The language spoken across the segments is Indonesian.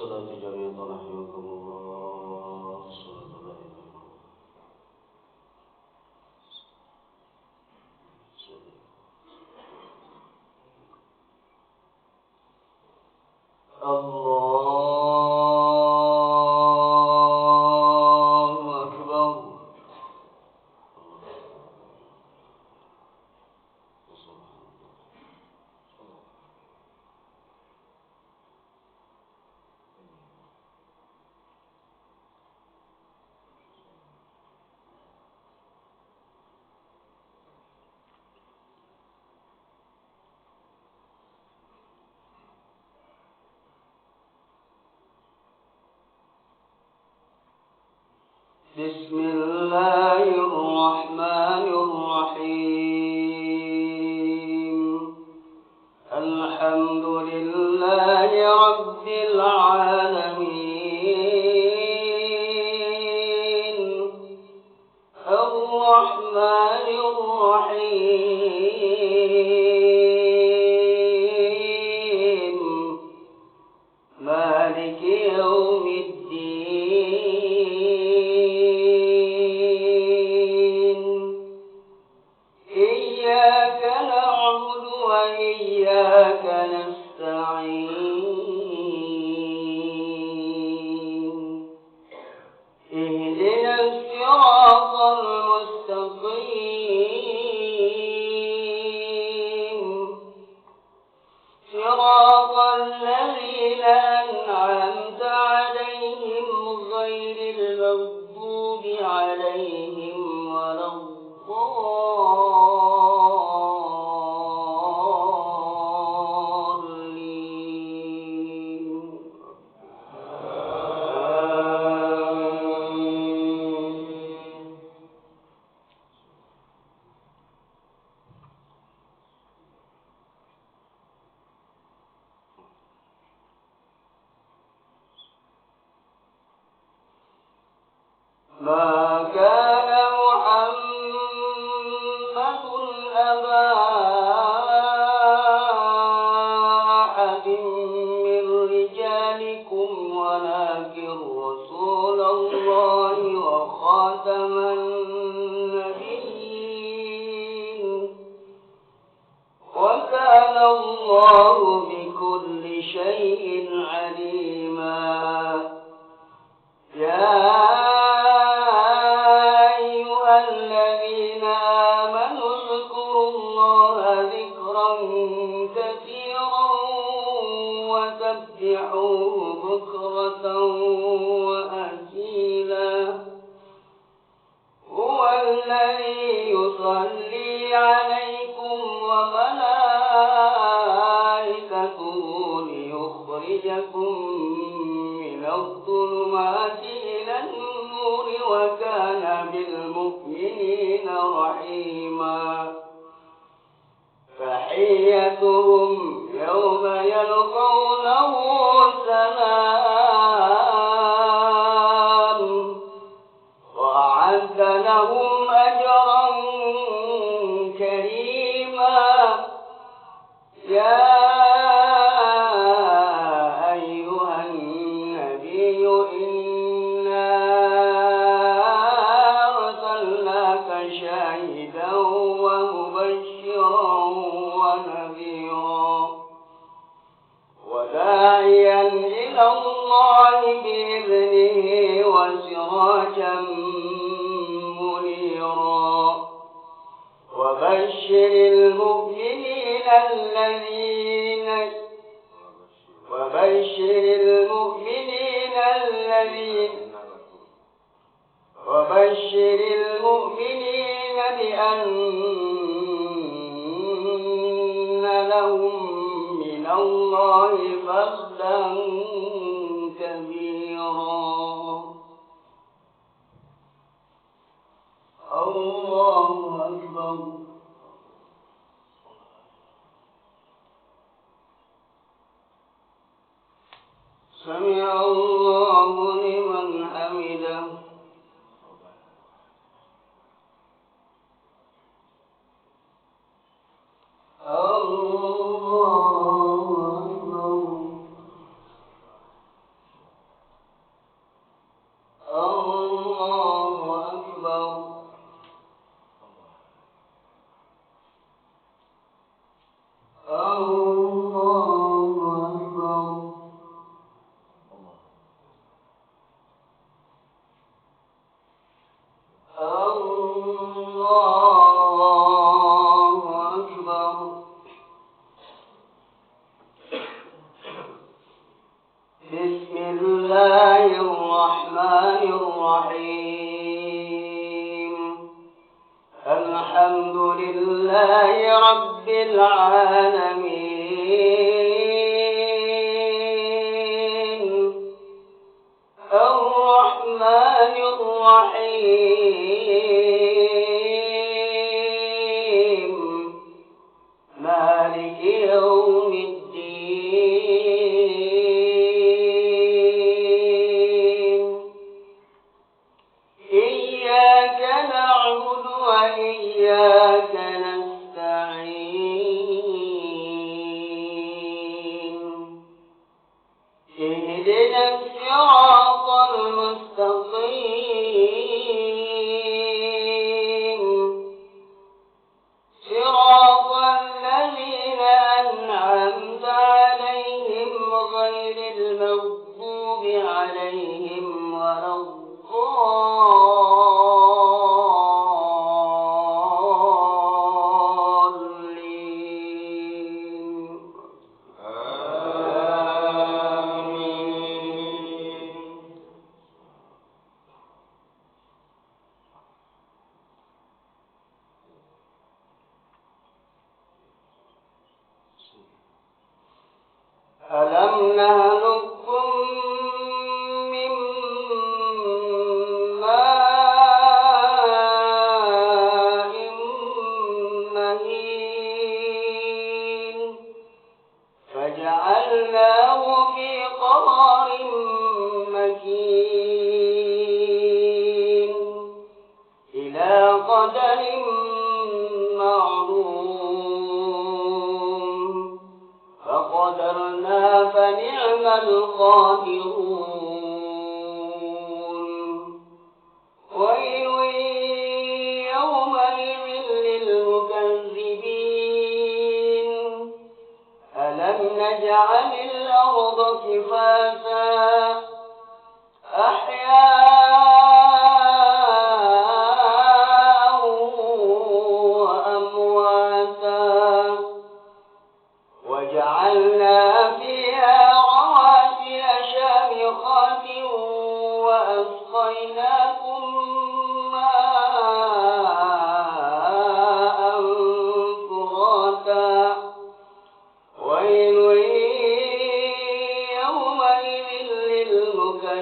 الصلاة جميعا رحمكم الله. الصلاة لا إله إلا الله. الله أكبر. بسم الله الرحمن الرحيم. الحمد لله رب العالمين. الرحمن الرحيم. مالك يوم الدين. إياك نعبد وإياك نستعين. اهدنا الصراط المستقيم. صراط الذين أنعمت عليهم غير المغضوب عليهم ولا الضالين. ما كان محمد أبا أحد من رجالكم ولكن رسول الله وخاتم النبيين وكان الله بكل شيء عليما. يا أيها الذين آمنوا اذكروا الله ذكرا كثيرا وسبحوه بكرة وأصيلا. هو الذي يصلي عليكم وملائكته ليخرجكم من الظلمات إلى النور وكان بالمؤمنين رحيما. تحيتهم يوم يلقونه سلام وأعد لهم أجرا كريما. يا أيها النبي إنا أرسلناك شاهدا ومبشرا ونذيرا وداعيا إلى الله بإذنه وسراجا منيرا. وبشر المؤمنين الذين بأن لهم من الله فضلا كبيرا. الله أكبر. سمع الله لمن حمده. الله أكبر. بسم الله الرحمن الرحيم. الحمد لله رب العالمين الرحمن الرحيم مالك يوم الدين. إياك نعبد وإياك نستعين. اهدنا الصراط المستقيم صراط الذين أنعمت عليهم غير المغضوب عليهم ولا الضالين. آمين. ألم نهلكم من ماء مهين فجعلناه في قرار مكين إلى قدر معلوم فقدرنا فنعم القادرون. ويل يومئذ للمكذبين. ألم نجعل الأرض كفاتا أحياء وأمواتا وجعلنا فيها رواسي شامخات وأسقيناكم ماء فراتا. ويل يومئذ للمكذبين.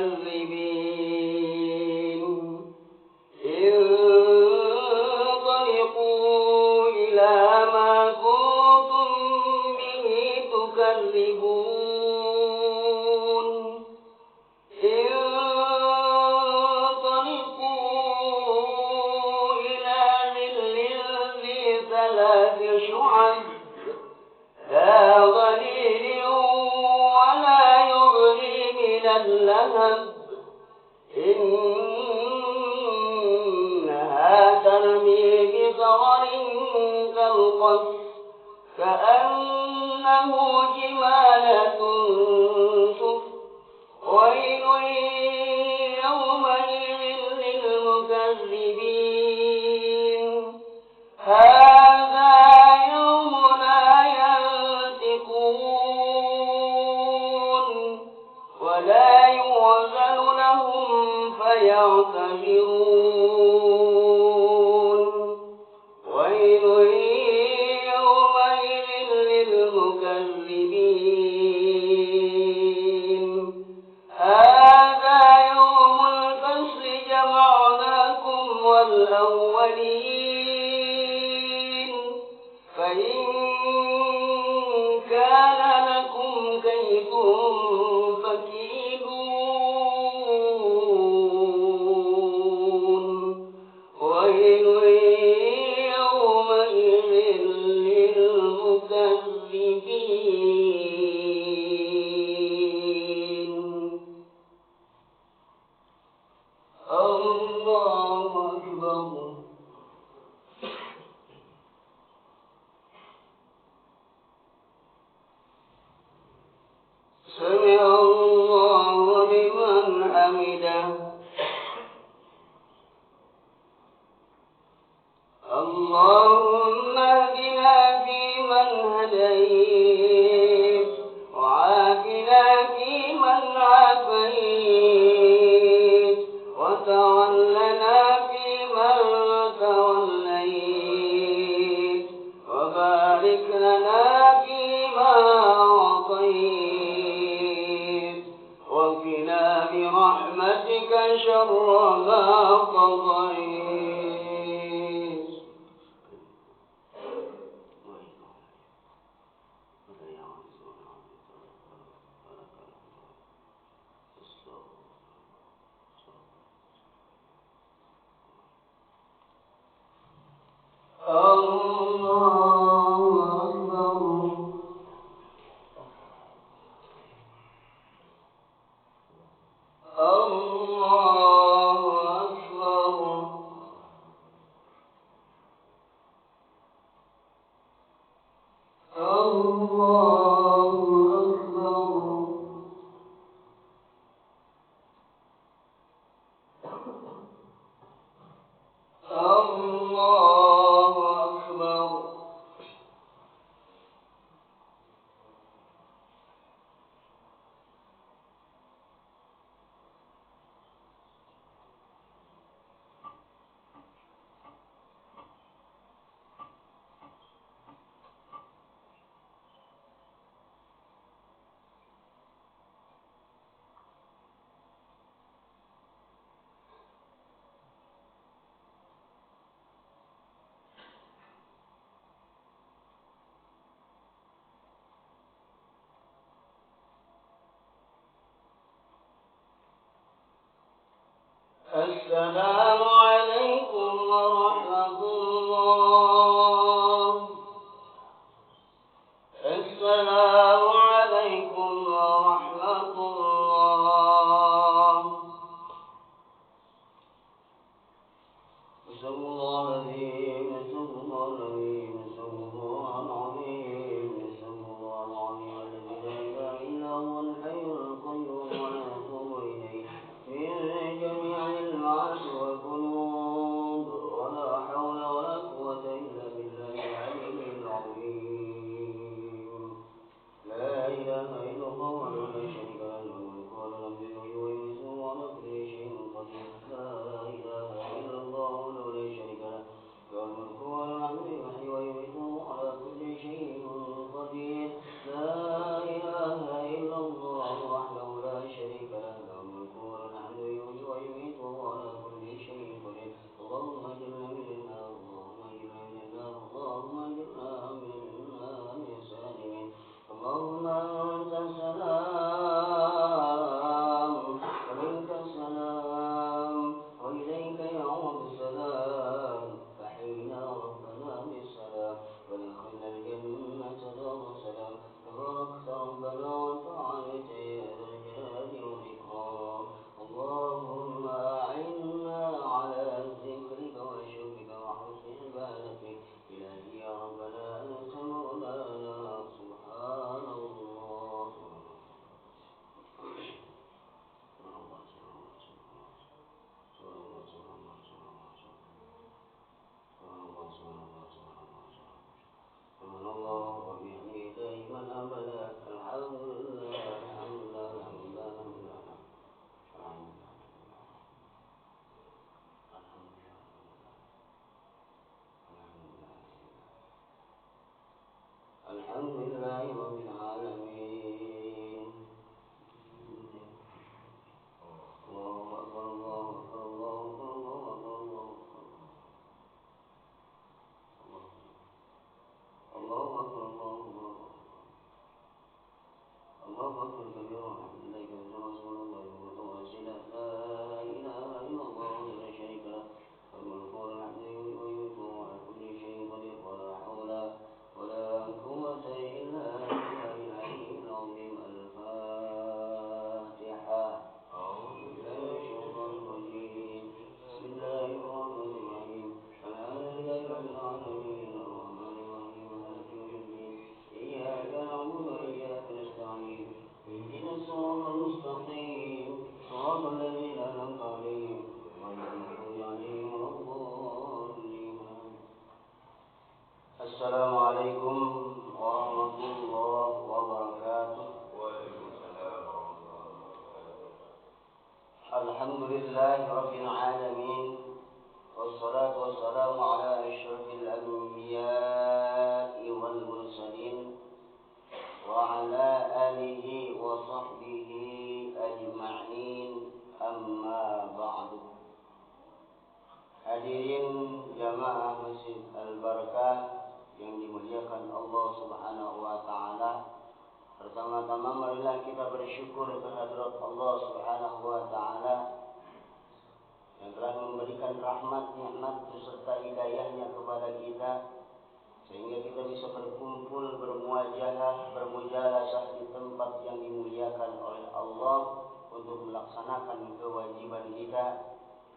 انطلقوا إلى ما كنتم به تكذبون. انطلقوا إلى ظل ذي ثلاث شعب لا ظليل ولا يغني من اللهب. إنها ترمي بشرر كالقصر كأنه جمالة صفر. ويل يومئذ للمكذبين. هذا يوم لا ينطقون ولا يؤذن لهم فيعتذرون. ويل يومئذ للمكذبين. هذا يوم الفصل جمعناكم والأولين. فإن كان لكم كيد فكيدون. ويل يومئذ للمكذبين. الله أكبر. وقنا برحمتك شر ما قضيت. السلام عليكم ورحمة الله. السلام عليكم ورحمة الله. نسأل الله العظيم، نسأل الله العظيم، نسأل الله العظيم، نسأل الله العظيم الذي لا إله إلا هو الحي القيوم ونتوب إليه من جميع المعاصي والذنوب، ولا حول ولا قوة إلا بالله العلي العظيم. لا إله إلا الله وحده لا شريك له، له الملك وله الحمد يحيي ويميت وهو على كل شيء قدير. لا إله إلا الله وحده لا شريك له، له الملك وله الحمد يحيي ويميت وهو على كل شيء قدير. لا إله إلا الله وحده لا شريك له، له الملك وله الحمد يحيي ويميت وهو على كل شيء قدير. اللهم أجرنا من النار، اللهم أجرنا من النار، اللهم أجرنا من النار سالمين. اللهم أنت السلام ومنك السلام وإليك يعود السلام. فحينا ربنا بالسلام ودخلنا الجنة دار السلام. تباركت ربنا وتعاليت يا ذا الجلال والإكرام. اللهم أعنا على ذكرك وشكرك وحسن عبادتك. إلهي يا ربنا أنت مولانا. سبحان الله. سبحان الله وبحمده دائما أبدا. الحمد لله، الحمد لله، الحمد لله، الحمد لله، الحمد لله، الحمد لله رب العالمين. الله أكبر، الله أكبر، الله أكبر، الله أكبر، الله أكبر، الله أكبر، الله أكبر، الله أكبر كبيرا والحمد لله كثيرا وسبحان الله بكرة وأصيلا. لا إله إلا الله لا شريك له، له الملك وله الحمد يحيي ويميت وهو على كل شيء قدير. ولا حول ولا قوة إلا بالله العلي العظيم. الفاتحة. أعوذ بالله من الشيطان الرجيم. بسم الله الرحمن الرحيم. الحمد لله رب العالمين، الرحمن الرحيم، مالك يوم الدين. إياك نعبد وإياك نستعين. اهدنا الصراط المستقيم، صراط الذين أنعمت عليهم غير المغضوب عليهم ولا الضالين. السلام عليكم ورحمة الله وبركاته. وعليكم السلام ورحمة الله وبركاته. الحمد لله رب العالمين، والصلاة والسلام على أشرف الأنبياء والمرسلين وعلى آله وصحبه أجمعين. Hadirin jamaah Masjid Al-Barakah yang dimuliakan Allah Subhanahu wa taala. Pertama-tama marilah kita bersyukur kehadirat Allah Subhanahu wa taala yang telah memberikan rahmat, nikmat beserta hidayahnya kepada kita sehingga kita bisa berkumpul, bermuajahah, bermujalasah di tempat yang dimuliakan oleh Allah untuk melaksanakan kewajiban kita,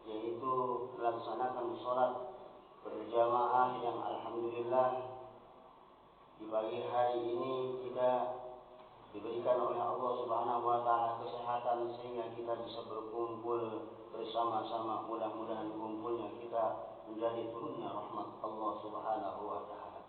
yaitu melaksanakan sholat berjamaah yang alhamdulillah di pagi hari ini kita diberikan oleh Allah Subhanahu wa taala kesehatan sehingga kita bisa berkumpul bersama-sama. Mudah-mudahan kumpulnya kita menjadi turunnya rahmat Allah Subhanahu wa taala.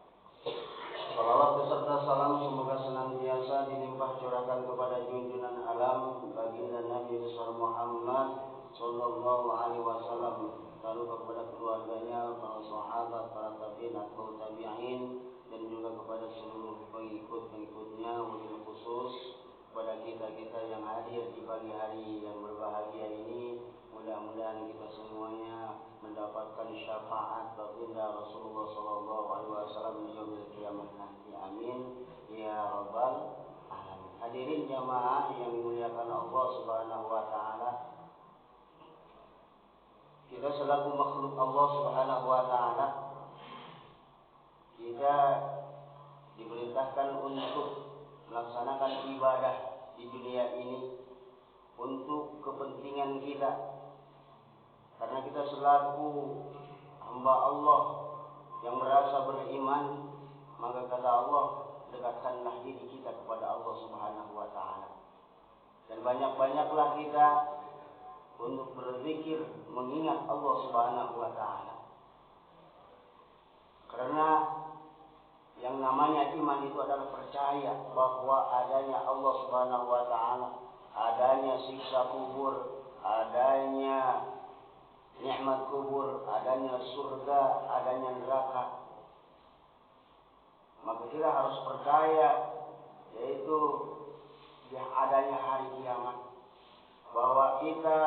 Salawat beserta salam semoga senantiasa dilimpah curahkan kepada junjungan alam baginda Nabi besar Muhammad sallallahu alaihi wasallam, lalu kepada keluarganya, para sahabat, para tabi'in, atba'ut tabi'in, dan juga kepada seluruh pengikut-pengikutnya, wabil khusus kepada kita-kita yang hadir di pagi hari yang berbahagia ini. Mudah-mudahan kita semuanya mendapatkan syafaat baginda Rasulullah sallallahu alaihi wasallam di yaumil qiyamah nanti. Amin ya rabbal alamin. Hadirin jamaah yang dimuliakan Allah Subhanahu wa taala, kita selaku makhluk Allah Subhanahu wa taala, kita diperintahkan untuk melaksanakan ibadah di dunia ini untuk kepentingan kita. Karena kita selaku hamba Allah yang merasa beriman, maka kata Allah, dekatkanlah diri kita kepada Allah Subhanahu wa taala. Dan banyak-banyaklah kita untuk berzikir mengingat Allah Subhanahu wa taala. Karena yang namanya iman itu adalah percaya bahwa adanya Allah Subhanahu wa taala, adanya siksa kubur, adanya nikmat kubur, adanya surga, adanya neraka. Maka kita harus percaya yaitu adanya hari kiamat, bahwa kita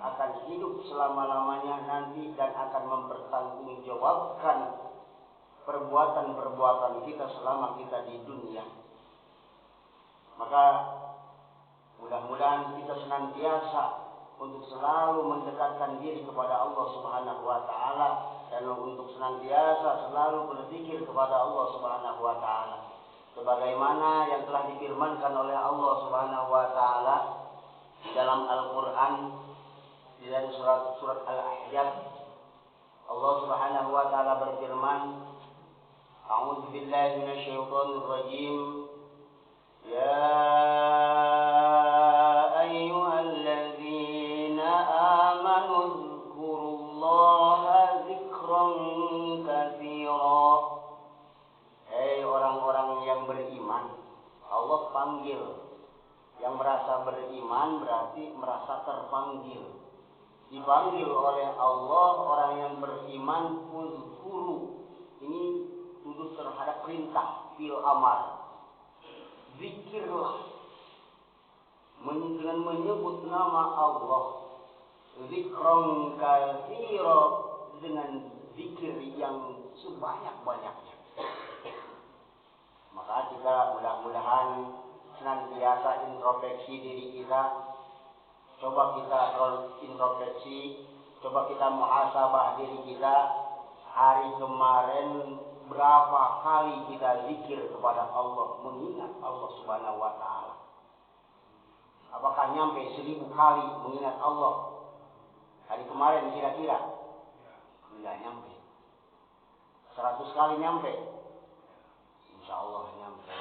akan hidup selama-lamanya nanti dan akan mempertanggungjawabkan perbuatan-perbuatan kita selama kita di dunia. Maka mudah-mudahan kita senantiasa untuk selalu mendekatkan diri kepada Allah Subhanahu wa taala dan untuk senantiasa selalu berzikir kepada Allah Subhanahu wa taala. Sebagaimana yang telah difirmankan oleh Allah Subhanahu wa taala di dalam Al-Qur'an, di dalam surat Al-Ahzab, Allah Subhanahu wa taala berfirman, A'udzu billahi minasyaitonir rajim. Ya ayyuhalladzina amanu dzkurullaha dzikran katsira. Hei orang-orang yang beriman, Allah panggil. Yang merasa beriman berarti merasa terpanggil. Dipanggil oleh Allah orang yang beriman, uzkuru. Ini tuduh terhadap perintah fil amar. Zikirlah dengan menyebut nama Allah, zikron katsira, dengan zikir yang sebanyak-banyaknya. Maka kita mudah-mudahan senantiasa introspeksi diri kita. Coba kita introspeksi, coba kita muhasabah diri kita. Hari kemarin berapa kali kita zikir kepada Allah, mengingat Allah Subhanahu wa taala? Apakah nyampe 1000 kali mengingat Allah hari kemarin kira-kira? Enggak nyampe. 100 kali nyampe? Insyaallah nyampe.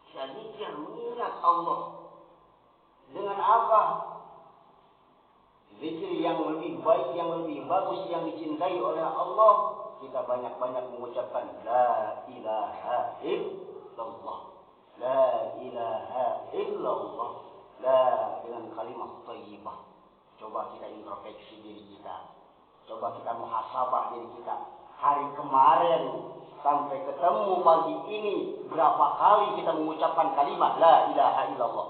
Kita zikir mengingat Allah. Dengan apa? Zikir yang lebih baik, yang lebih bagus, yang dicintai oleh Allah, kita banyak-banyak mengucapkan La ilaha illallah, La ilaha illallah, La, dengan kalimat thayyibah. Coba kita introspeksi diri kita, coba kita muhasabah diri kita. Hari kemarin sampai ketemu pagi ini, berapa kali kita mengucapkan kalimat La ilaha illallah?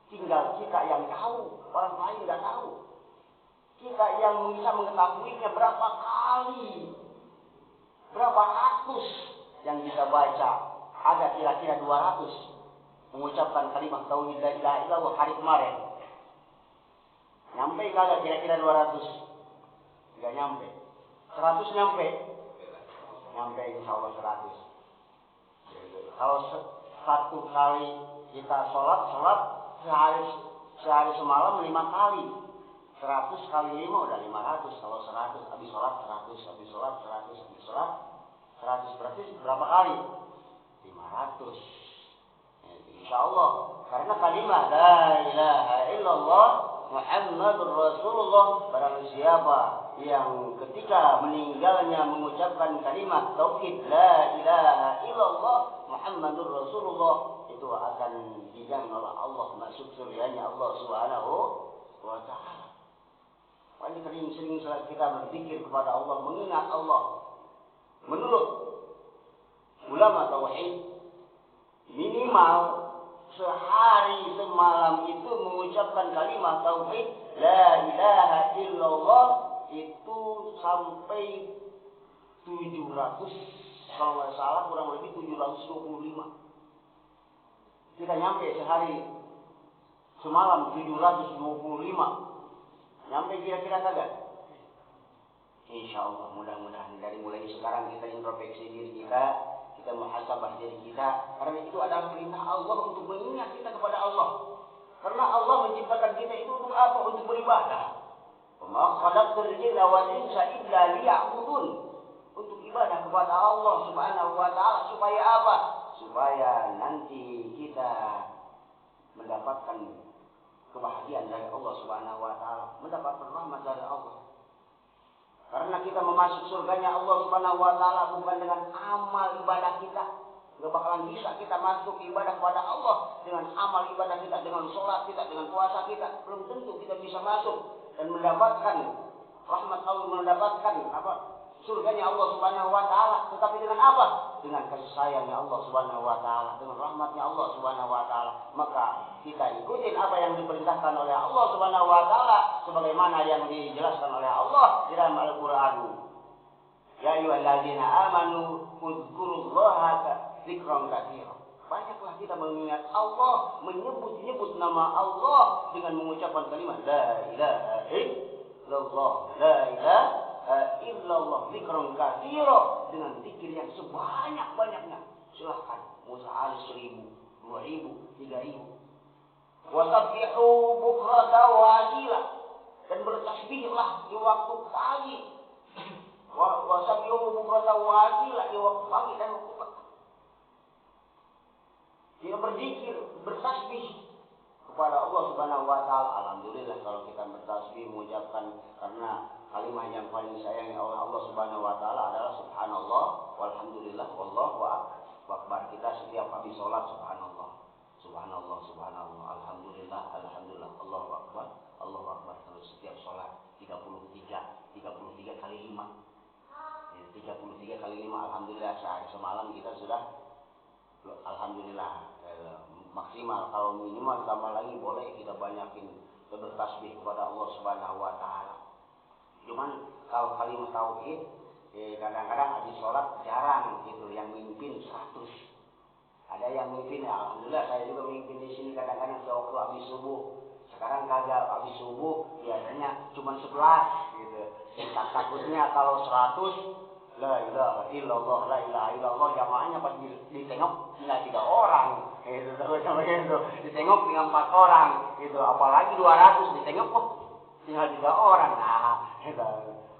Tinggal kita yang tahu, orang lain nggak tahu. Kita yang bisa mengetahuinya berapa kali, berapa ratus yang kita baca. Ada kira-kira 200 mengucapkan kalimat tauhid la ilaha illallah hari kemarin. Nyampe kagak kira-kira 200? Enggak nyampe. 100 nyampe? Nyampe insya Allah 100. Kalau satu kali kita sholat sehari semalam 5 kali. 100 kali 5 udah 500. Kalau 100 habis sholat 100, habis sholat 100, habis sholat 100. Berarti berapa kali? 500. Insya Allah. Karena kalimat la ilaha illallah Muhammadur Rasulullah, barang siapa yang ketika meninggalnya mengucapkan kalimat tauhid la ilaha illallah Muhammadur Rasulullah, itu akan dijamin oleh Allah masuk surganya Allah Subhanahu wa taala. Paling sering kita berzikir kepada Allah, mengingat Allah. Menurut ulama tauhid, minimal sehari semalam itu mengucapkan kalimat tauhid la ilaha illallah itu sampai 700, kalau nggak salah kurang lebih 725. Kita nyampe sehari semalam 725. Nyampe kira-kira kagak? Insya Allah mudah-mudahan dari mulai sekarang kita introspeksi diri kita muhasabah diri kita, karena itu adalah perintah Allah untuk mengingat kita kepada Allah. Karena Allah menciptakan kita itu untuk apa? Untuk beribadah. Wa ma khalaqtul jinna wal insa illa liya'budun. Untuk ibadah kepada Allah Subhanahu wa taala, supaya apa? Supaya nanti kita mendapatkan kebahagiaan dari Allah Subhanahu wa taala, mendapatkan rahmat dari Allah. Karena kita memasuk surganya Allah Subhanahu wa taala bukan dengan amal ibadah kita. Enggak bakalan bisa kita masuk ibadah kepada Allah dengan amal ibadah kita, dengan sholat kita, dengan puasa kita. Belum tentu kita bisa masuk dan mendapatkan rahmat Allah, mendapatkan surganya Allah Subhanahu wa taala. Tetapi dengan apa? Dengan kasih sayangnya Allah Subhanahu wa taala, dengan rahmatnya Allah Subhanahu wa taala. Maka kita ikutin apa yang diperintahkan oleh Allah Subhanahu wa taala sebagaimana yang dijelaskan oleh Allah di dalam Al-Qur'an. Ya ayyuhalladzina amanu udzkurullaha dzikran katsira. Banyaklah kita mengingat Allah, menyebut nama Allah dengan mengucapkan kalimat la ilaha illallah, la ilaha illallah dzikran katsira, dengan zikir yang sebanyak-banyaknya. Silahkan mau sehari 1000, 2000, 3000. Wasabbihu bukrata wa asila, dan bertasbihlah di waktu pagi. Wasabbihu bukrata wa asila, di waktu pagi dan waktu petang. Dia berzikir, bertasbih kepada Allah Subhanahu wa taala. Alhamdulillah kalau kita bertasbih mengucapkan, karena kalimat yang paling disayangi oleh Allah Subhanahu wa taala adalah subhanallah walhamdulillah wallahu akbar. Kita setiap habis sholat subhanallah, subhanallah, subhanallah, alhamdulillah, alhamdulillah, Allahu akbar, Allahu akbar. Terus setiap sholat 33 kali 5. 33 kali 5, alhamdulillah. Sehari semalam kita sudah alhamdulillah maksimal. Kalau minimal tambah lagi boleh kita banyakin bertasbih kepada Allah Subhanahu wa taala. Cuman kalau kalimat tauhid kadang-kadang habis sholat jarang gitu yang mimpin 100. Ada yang mimpin, ya alhamdulillah saya juga mimpin di sini kadang-kadang sewaktu habis subuh. Sekarang kagak, habis subuh biasanya cuma 11 gitu. Takutnya kalau 100 la ilaha illallah, la ilaha illallah jamaahnya pas ditengok tinggal 3 orang. Itu sama gitu. Ditengok tinggal 4 orang gitu. Apalagi 200 ditengok tinggal 3 orang. Nah, itu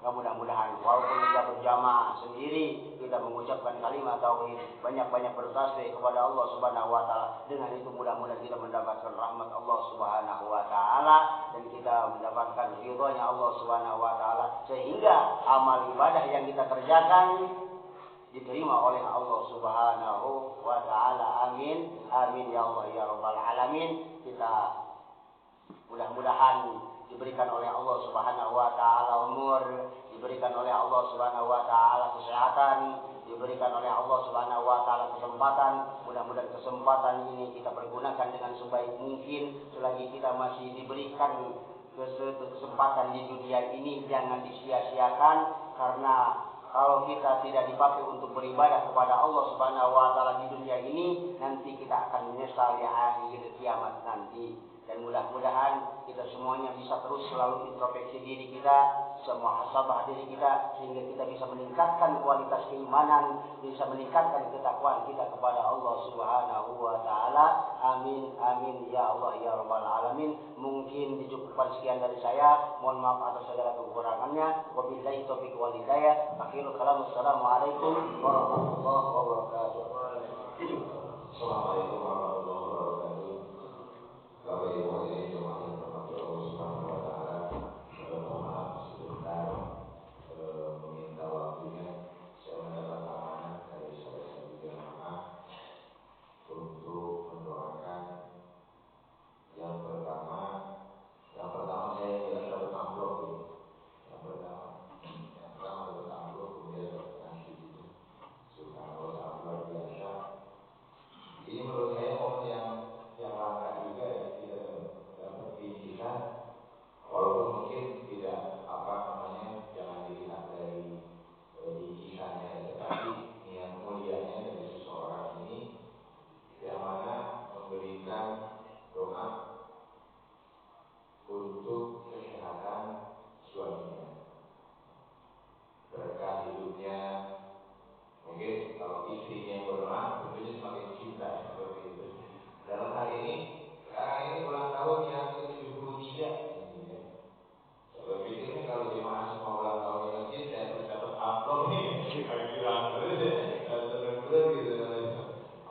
mudah-mudahan walaupun kita berjamaah sendiri kita mengucapkan kalimat tauhid, banyak-banyak bertasbih kepada Allah Subhanahu wa taala. Dengan itu mudah-mudahan kita mendapatkan rahmat Allah Subhanahu wa taala dan kita mendapatkan ridhonya Allah Subhanahu wa taala, sehingga amal ibadah yang kita kerjakan diterima oleh Allah Subhanahu wa taala. Amin. Amin ya Allah ya rabbal alamin. Kita mudah-mudahan diberikan oleh Allah Subhanahu wa taala umur, diberikan oleh Allah Subhanahu wa taala kesehatan, diberikan oleh Allah Subhanahu wa taala kesempatan. Mudah-mudahan kesempatan ini kita pergunakan dengan sebaik mungkin selagi kita masih diberikan kesempatan di dunia ini jangan disia-siakan, karena kalau kita tidak dipakai untuk beribadah kepada Allah Subhanahu wa taala di dunia ini, nanti kita akan menyesal di akhir kiamat nanti. Dan mudah-mudahan kita semuanya bisa terus selalu introspeksi diri kita, muhasabah diri kita, sehingga kita bisa meningkatkan kualitas keimanan, bisa meningkatkan ketakwaan kita kepada Allah Subhanahu wa taala. Amin amin ya Allah ya rabbal alamin. Mungkin dicukupkan sekian dari saya. Mohon maaf atas segala kekurangannya. Wabillahi taufiq wal hidayah. Akhirul kalam. Assalamualaikum warahmatullahi wabarakatuh. Assalamualaikum warahmatullahi wabarakatuh. Bapak Ibu hadirin jemaah yang dirahmati Allah Subhanahu wa taala. Mohon maaf sebentar meminta waktunya. Saya mendapat amanah dari salah satu jamaah untuk mendoakan yang pertama saya dapat amplop ya. Yang pertama dapat amplop, kemudian dapat nasi gitu. Subhanallah, sangat luar biasa. Ini menurut saya momen yang langka juga ya, kita dapat bingkisan, walaupun mungkin tidak jangan dilihat dari bingkisannya, tetapi niat mulianya dari seseorang ini yang mana memberikan doa untuk kesehatan suaminya, berkah hidupnya. Mungkin kalau istrinya yang berdoa tentunya semakin cinta ya, seperti itu. Dalam hal ini, sekarang ini ulang tahun yang ke-73 ini ya. Saya berpikir nih kalau jemaah semua ulang tahun di masjid, saya terus dapat amplop nih, girang terus ya, seneng terus gitu.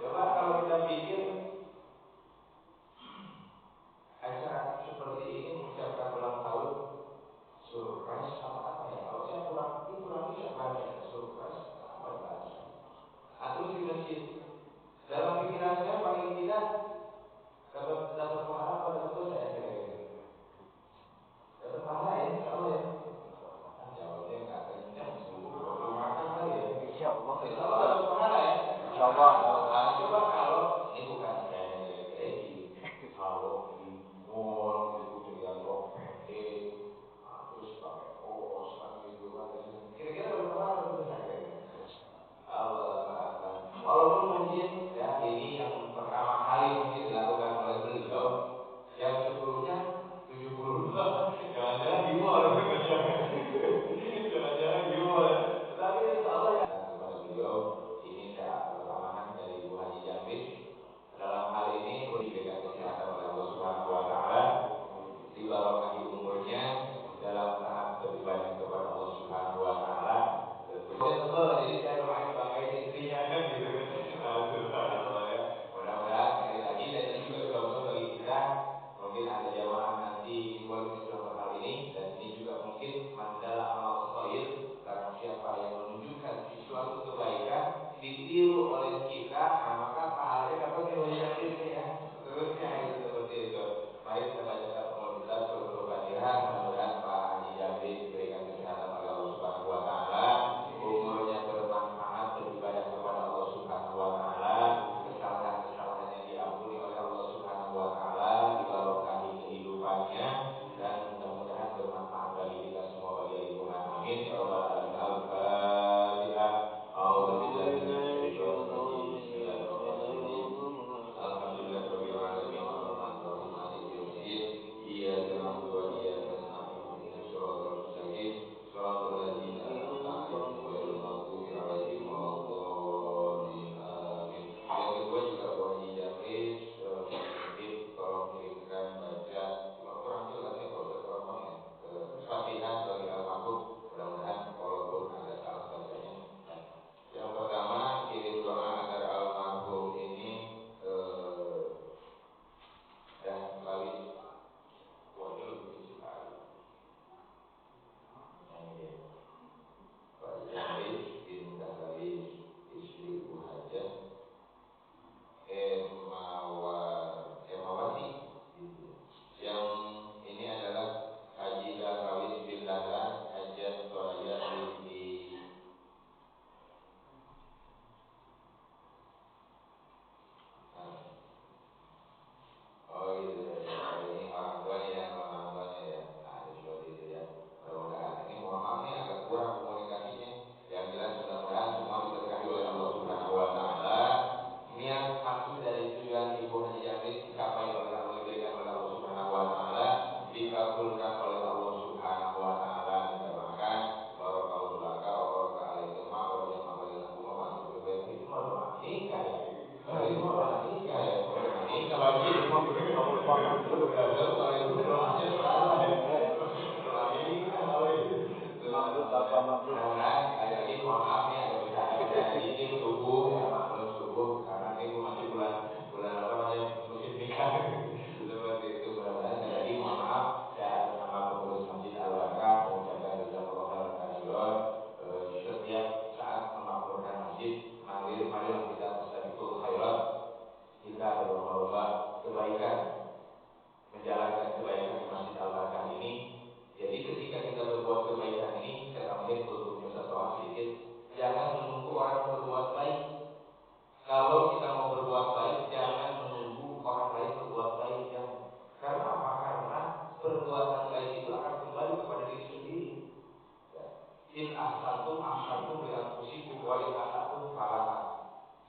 Coba kalau kita pikir acara seperti ini mengucapkan ulang tahun, surprise apa ya? Kalau saya pulang bisa baca surprise, baca. Terus di masjid, dalam pikiran saya paling tidak dapat pahala apa dapat dosa ya kira-kira? Dapat pahala ya, insya Allah ya. Jawabnya nggak kencang sih, belum makan kali ya. Insya Allah Dapat pahala ya. Insya Allah. Coba kalau ini bukan saya ngejelek-jelekin, kalau di mall gitu ngeliat rok pendek, terus pakai kaos kan gitu kan, kira-kira dapat pahala dapat dosa kira-kira? Allah Akbar. Walaupun mungkin ya ini yang pertama kali mungkin dilakukan oleh beliau, yang sebelumnya 72, jangan-jangan di mall, jangan-jangan di mall ya. Tetapi insya Allah ya kepada beliau ini saya amanah dari Ibu Haji Jambis. Dalam hal ini diberikan kesehatan oleh Allah Subhanahu Wa Taala, dibarokahi umurnya dalam taat lebih banyak kepada Allah Subhanahu Wa Taala. Tentunya tebal, jadi saya lumayan banggain istrinya kan gitu kan. Subhanallah ya. Mudah-mudahan sekali lagi, dan ini juga contoh bagi kita. Mungkin ada jamaah nanti mingguan misbah hal ini, dan ini juga mungkin mandala amal khair. Barang siapa yang menunjukkan sesuatu kebaikan ditiru oleh kita, maka pahalanya dapat nih wajib Jambis nih ya. Seterusnya itu seperti itu. Mari kita bacakan Alhamdulillah suratul Fatihah. Mudah-mudahan Pak Haji Jambis diberikan kesehatan oleh Allah Subhanahu Wa Taala, umurnya bermanfaat beribadah kepada Allah Subhanahu Wa Taala, kesalahan-kesalahannya diampuni oleh Allah Subhanahu Wa Taala, dibarokahi kehidupannya, dan mudah-mudahan bermanfaat bagi kita semua, bagi lingkungan. Amin ya rabbal alamin. Al-Fatihah. A'udzubillahi minasyaitonir rajim. Bismillahirrahmanirrahim. Alhamdulillahirabbil alamin. Arrahmanirrahim. Maliki yaumiddin. Iyyaka na'budu wa iyyaka nasta'in. Ihdinas siratal mustaqim. Shiratal ladzina an'amta 'alaihim ghairil maghdubi 'alaihim waladdallin. Amin. Yang kedua juga Bu Haji Jambis, mungkin tolong kirimkan baca kurang jelas ya. perbuatan baik itu akan kembali kepada diri sendiri. Ya. In ahsantum li anfusikum wa in asatum falaha.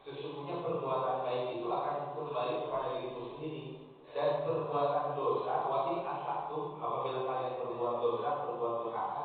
Sesungguhnya perbuatan baik itu akan kembali kepada dirimu sendiri, dan perbuatan dosa wa in asatum, apabila kalian berbuat dosa, berbuat durhaka,